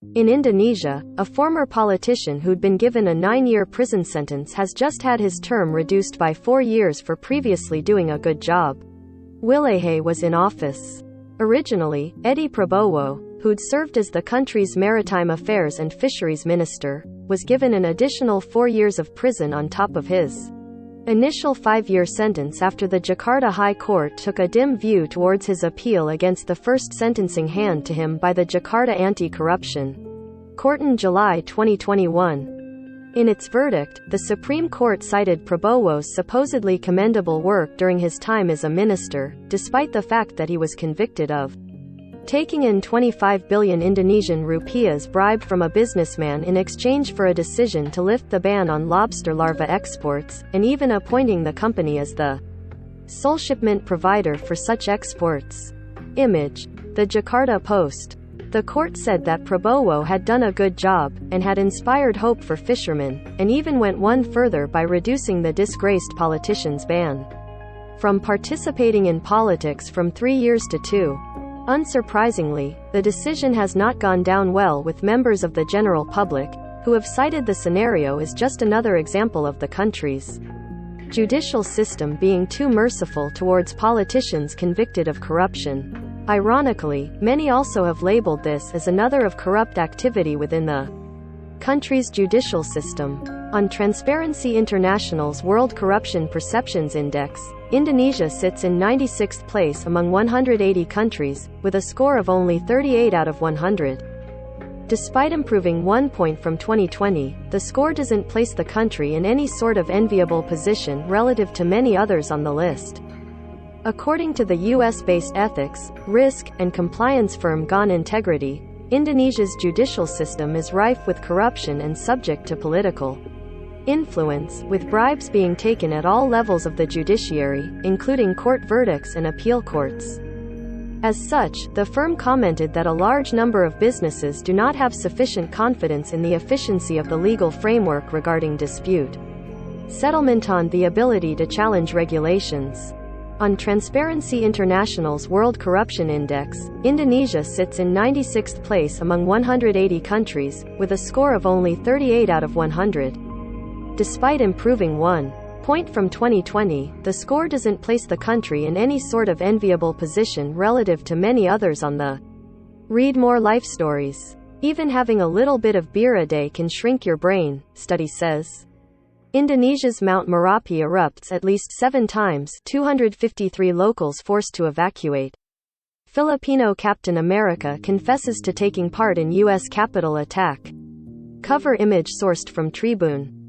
In Indonesia, a former politician who'd been given a 9-year prison sentence has just had his term reduced by 4 years for previously doing a good job. Wilayah was in office. Originally, Edi Prabowo, who'd served as the country's maritime affairs and fisheries minister, was given an additional 4 years of prison on top of his initial 5-year sentence after the Jakarta High Court took a dim view towards his appeal against the first sentencing handed to him by the Jakarta Anti-Corruption Court in July 2021. In its verdict, the Supreme Court cited Prabowo's supposedly commendable work during his time as a minister, despite the fact that he was convicted of taking in 25 billion Indonesian rupiahs bribe from a businessman in exchange for a decision to lift the ban on lobster larva exports, and even appointing the company as the sole shipment provider for such exports. Image. The Jakarta Post. The court said that Prabowo had done a good job, and had inspired hope for fishermen, and even went one further by reducing the disgraced politician's ban from participating in politics from 3 years to 2. Unsurprisingly, the decision has not gone down well with members of the general public, who have cited the scenario as just another example of the country's judicial system being too merciful towards politicians convicted of corruption. Ironically, many also have labeled this as another of corrupt activity within the country's judicial system. On Transparency International's World Corruption Perceptions Index, Indonesia sits in 96th place among 180 countries, with a score of only 38 out of 100. Despite improving 1 point from 2020, the score doesn't place the country in any sort of enviable position relative to many others on the list. According to the US-based ethics, risk, and compliance firm GAN Integrity, Indonesia's judicial system is rife with corruption and subject to political influence, with bribes being taken at all levels of the judiciary, including court verdicts and appeal courts. As such, the firm commented that a large number of businesses do not have sufficient confidence in the efficiency of the legal framework regarding dispute settlement on the ability to challenge regulations. On Transparency International's World Corruption Index, Indonesia sits in 96th place among 180 countries, with a score of only 38 out of 100. Despite improving 1 point from 2020, the score doesn't place the country in any sort of enviable position relative to many others on the Read More Life Stories. Even having a little bit of beer a day can shrink your brain, study says. Indonesia's Mount Merapi erupts at least 7 times, 253 locals forced to evacuate. Filipino Captain America confesses to taking part in U.S. Capitol attack. Cover image sourced from Tribune.